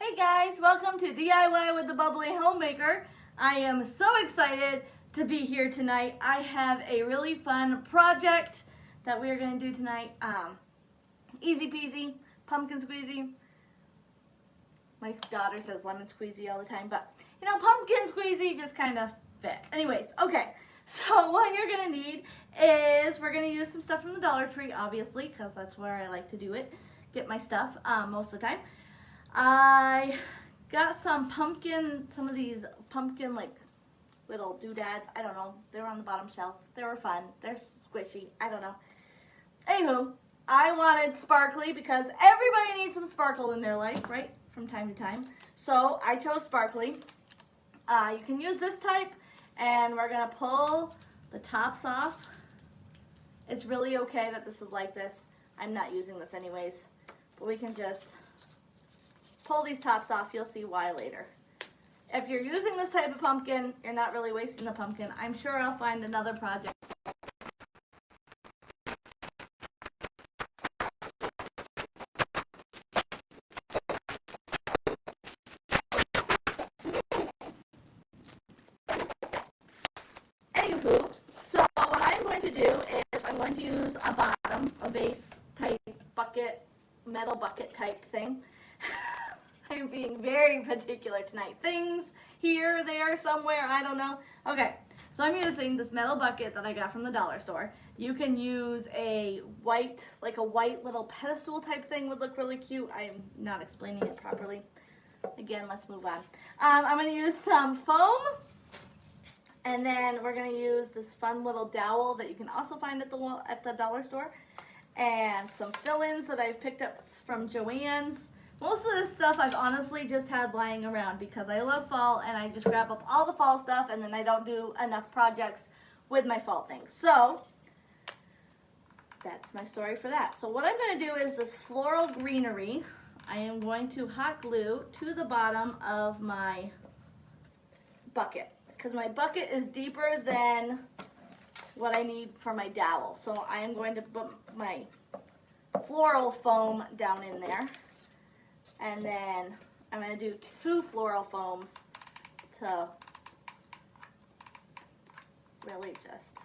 Hey guys, welcome to DIY with the Bubbly Homemaker. I am so excited to be here tonight. I have a really fun project that we are going to do tonight. Easy peasy, pumpkin squeezy. My daughter says lemon squeezy all the time, but you know, pumpkin squeezy just kind of fit. Anyways, okay, so what you're going to need is we're going to use some stuff from the Dollar Tree, obviously, because that's where I like to do it, get my stuff most of the time. I got some of these pumpkin like little doodads. I don't know. They were on the bottom shelf. They were fun. They're squishy. I don't know. Anywho, I wanted sparkly because everybody needs some sparkle in their life, right? From time to time. So I chose sparkly. You can use this type, and we're going to pull the tops off. It's really okay that this is like this. I'm not using this anyways, but we can just pull these tops off. You'll see why later. If you're using this type of pumpkin, you're not really wasting the pumpkin. I'm sure I'll find another project. Anywho, so what I'm going to do is I'm going to use a base type bucket, metal bucket type thing. I'm being very particular tonight. Things here, there, somewhere, I don't know. Okay, so I'm using this metal bucket that I got from the dollar store. You can use a white little pedestal type thing, would look really cute. I'm not explaining it properly. Again, let's move on. I'm going to use some foam, and then we're going to use this fun little dowel that you can also find at the dollar store, and some fill-ins that I've picked up from Joann's. Most of this stuff I've honestly just had lying around because I love fall and I just grab up all the fall stuff and then I don't do enough projects with my fall things. So that's my story for that. So what I'm going to do is this floral greenery, I am going to hot glue to the bottom of my bucket because my bucket is deeper than what I need for my dowel. So I am going to put my floral foam down in there. And then I'm going to do 2 floral foams to really just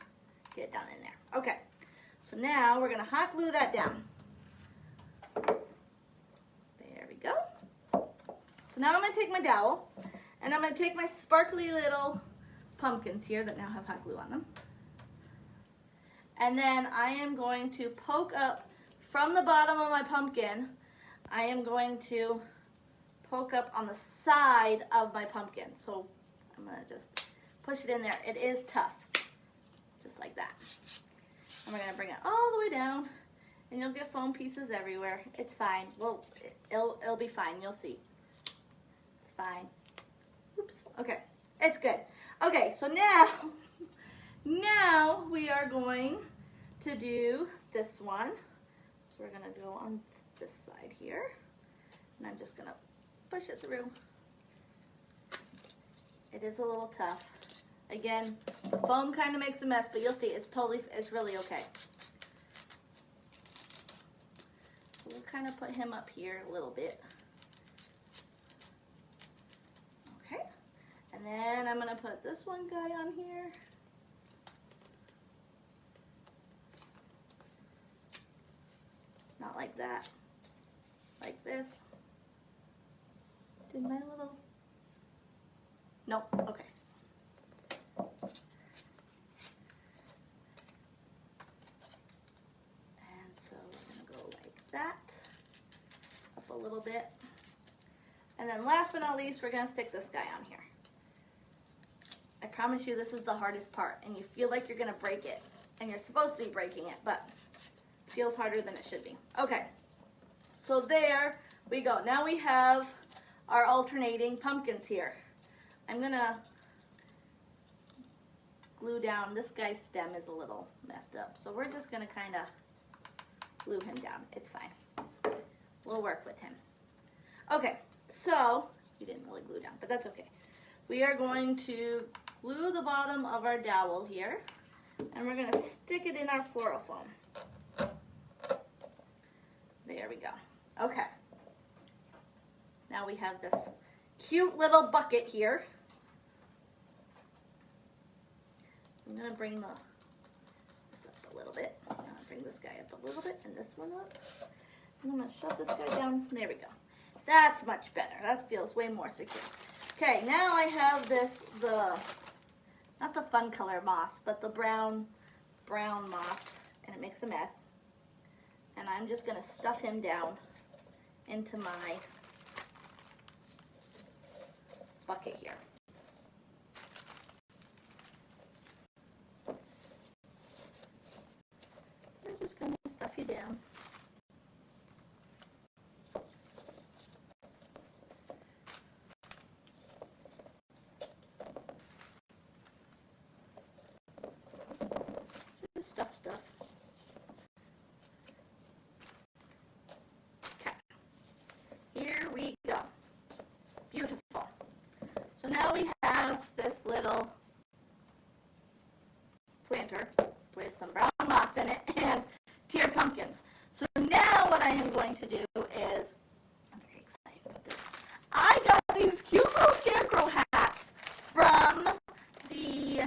get down in there. Okay, so now we're going to hot glue that down. There we go. So now I'm going to take my dowel, and I'm going to take my sparkly little pumpkins here that now have hot glue on them. And then I am going to poke up from the bottom of my pumpkin. I am going to poke up on the side of my pumpkin. So I'm going to just push it in there. It is tough, just like that. And we're going to bring it all the way down, and you'll get foam pieces everywhere. It's fine. Well, it'll be fine. You'll see. It's fine. Oops. Okay. It's good. Okay, so now we are going to do this one. So we're going to go on this side here, and I'm just going to push it through. It is a little tough. Again, the foam kind of makes a mess, but you'll see it's really okay. So we'll kind of put him up here a little bit. Okay, and then I'm going to put this one guy on here. Not like that. Like this. Did my little... Nope, okay. And so we're going to go like that. Up a little bit. And then last but not least, we're going to stick this guy on here. I promise you this is the hardest part, and you feel like you're going to break it. And you're supposed to be breaking it, but it feels harder than it should be. Okay. So there we go. Now we have our alternating pumpkins here. I'm going to glue down. This guy's stem is a little messed up, so we're just going to kind of glue him down. It's fine. We'll work with him. Okay, so he didn't really glue down, but that's okay. We are going to glue the bottom of our dowel here, and we're going to stick it in our floral foam. There we go. Okay. Now we have this cute little bucket here. I'm going to bring this up a little bit. I'm going to bring this guy up a little bit and this one up. And I'm going to shove this guy down. There we go. That's much better. That feels way more secure. Okay, now I have this, not the fun color moss, but the brown moss, and it makes a mess. And I'm just going to stuff him down into my bucket here. We're just going to stuff you down. Just stuff. Okay. Here we go. Beautiful. So now we have this little planter with some brown moss in it and tiered pumpkins. So now what I am going to do is, I'm very excited about this. I got these cute little scarecrow hats from the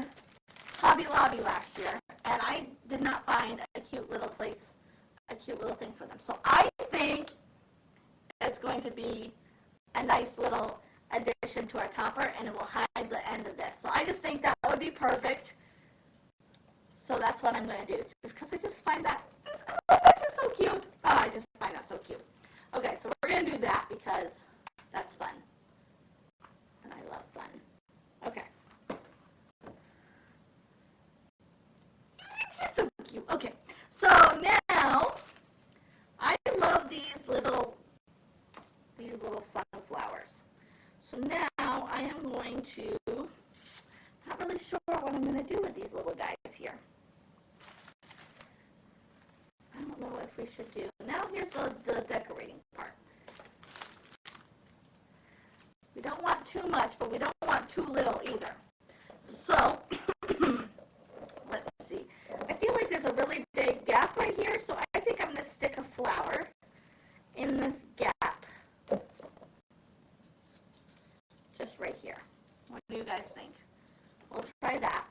Hobby Lobby last year, and I did not find a cute little thing for them. So I think it's going to be a nice little addition to our topper, and it will hide the end of this. So I just think that would be perfect. So that's what I'm going to do, just because I just find that just so cute. Oh, I just find that so cute. Okay, so we're going to do that because that's fun, and I love fun. Okay. It's so cute. Okay, so now I love these little sunflowers. So now I am going to, not really sure what I'm going to do with these little guys here. I don't know if we should do, now here's the decorating part. We don't want too much, but we don't want too little either. So, let's see. I feel like there's a really big gap right here, so I think I'm going to stick a flower in this gap. Just right here. What do you guys think? We'll try that.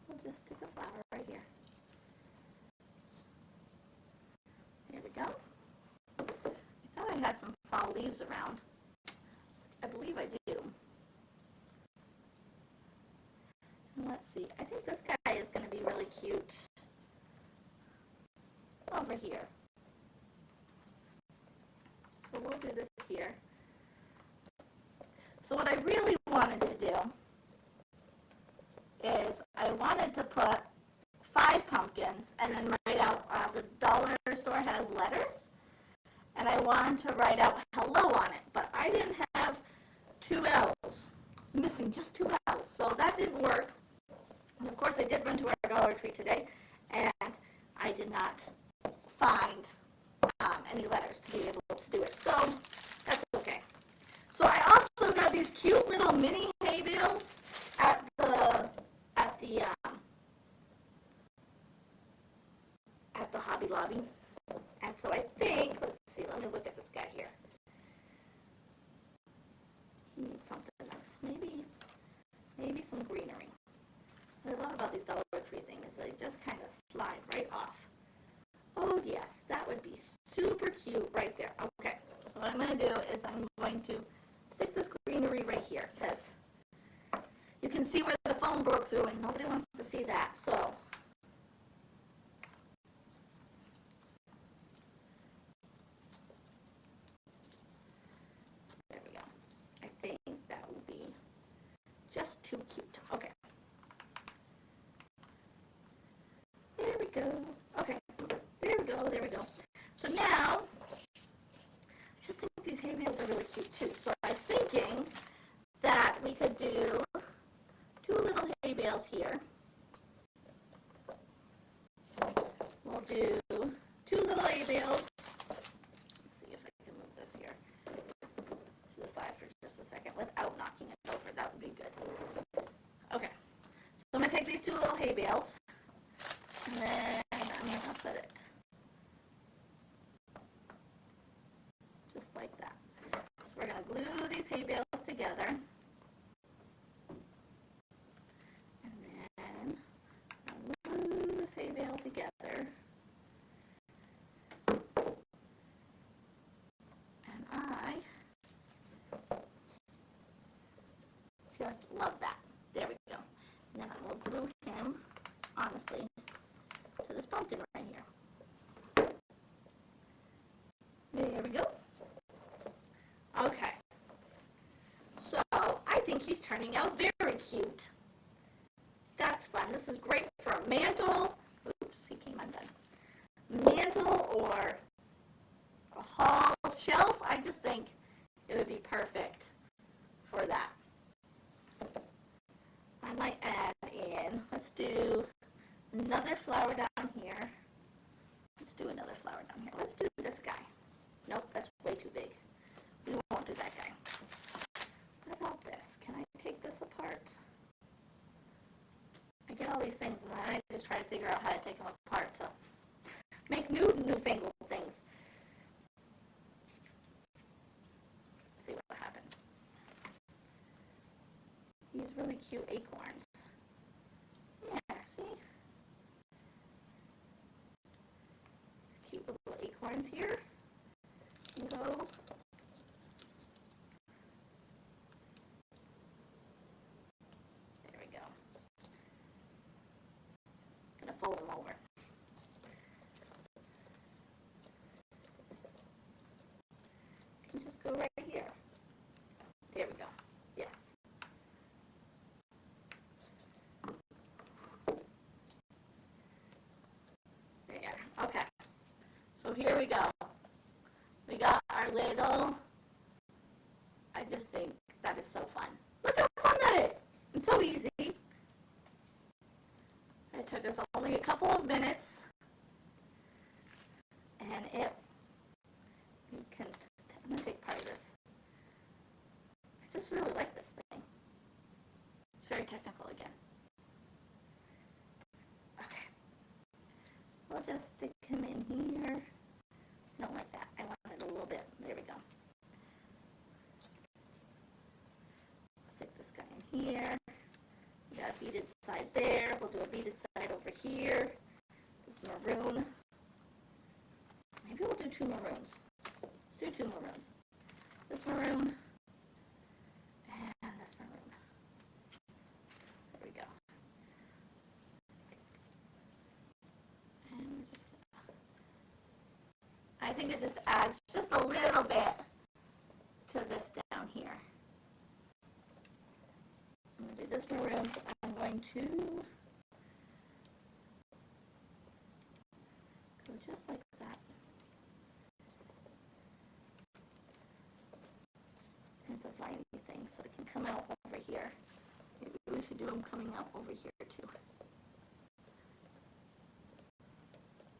We'll just stick a flower right here. There we go. I thought I had some fall leaves around. I believe I do. And let's see. I think this guy is going to be really cute over here. So we'll do this here. So what I really wanted to do is I wanted to put 5 pumpkins and then write out, the dollar store has letters, and I wanted to write out hello on it, but I didn't have 2 L's. Missing just 2 L's, so that didn't work. And of course I did run to our Dollar Tree today, and I did not find any letters to be able to do it, so that's okay. So I also got these cute little mini hay bales at the Hobby Lobby, and so I think, let's see, let me look at this guy here. He needs something else, maybe some greenery. What I love about these Dollar Tree things is they just kind of slide right off. Oh yes, that would be super cute right there. Okay, so what I'm going to do is I'm going to stick this greenery right here, because you can see where the foam broke through and nobody wants to see that. So there we go. I think that will be just too cute. Okay. There we go. Okay. There we go. There we go. So now, I just think these hay bales are really cute too. So I was thinking that we could do 2 little hay bales here. We'll do 2 little hay bales. Let's see if I can move this here to the side for just a second without knocking it over. That would be good. Okay. So I'm going to take these 2 little hay bales, and then I'm going to put it just love that. There we go. And then I will glue him, honestly, to this pumpkin right here. There we go. Okay. So, I think he's turning out very cute. That's fun. This is great for a mantle. Oops, he came undone. Mantle or a hall shelf. I just think it would be perfect for that. I might add in, let's do another flower down here. Let's do another flower down here. Let's do this guy. Nope, that's way too big. We won't do that guy. What about this? Can I take this apart? I get all these things and then I just try to figure out how to take them apart to make newfangled things. Let's see what happens. These really cute acorns. Yeah, see? These cute little acorns here. Go. There we go. Gonna fold them over. You can just go right here. There we go. Yes. There you are. Okay. So here we go. We got our little, I just think that is so fun. Look how fun that is. It's so easy. It took us only a couple of minutes. And I'm going to take part of this. I just really like this thing. It's very technical again. Okay. We'll just stick him in here. Don't like that. I want it a little bit. There we go. Stick this guy in here. We got a beaded side there. We'll do a beaded side over here. This maroon. Maybe we'll do two maroons. Let's do two maroons. This maroon and this maroon. There we go. And we're just I think it just adds just a little bit to this down here. I'm going to do this maroon. I'm going to go just like that. It's a viney thing, so it can come out over here. Maybe we should do them coming out over here too.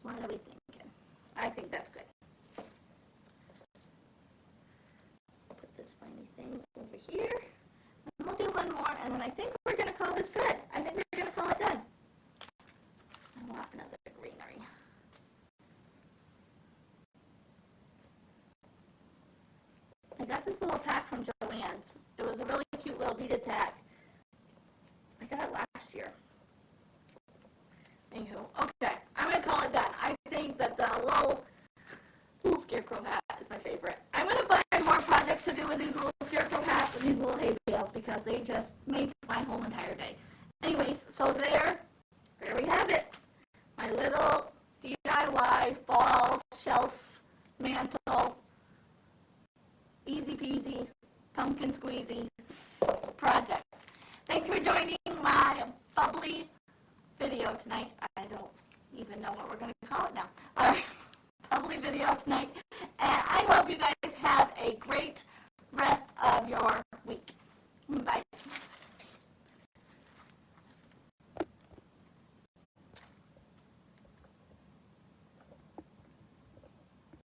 What are we thinking? I think that's good. Put this viney thing over here. And we'll do one more, and then I think we're going to call this good. I think we're going to call it done. I want another greenery. I got this little pack from Joann's. It was a really cute little beaded pack. I got it last year. Anywho, okay, I'm going to call it done. I think that the little scarecrow hat is my favorite. I'm going to find more projects to do with these little scarecrow hats and these little hay bales because they just make my whole entire day. Anyways, so there we have it. My little DIY fall shelf mantle, easy peasy, pumpkin squeezy project. Thanks for joining my bubbly video tonight. I don't even know what we're going to call it now. Our bubbly video tonight. And I hope you guys have a great rest of your week. Bye.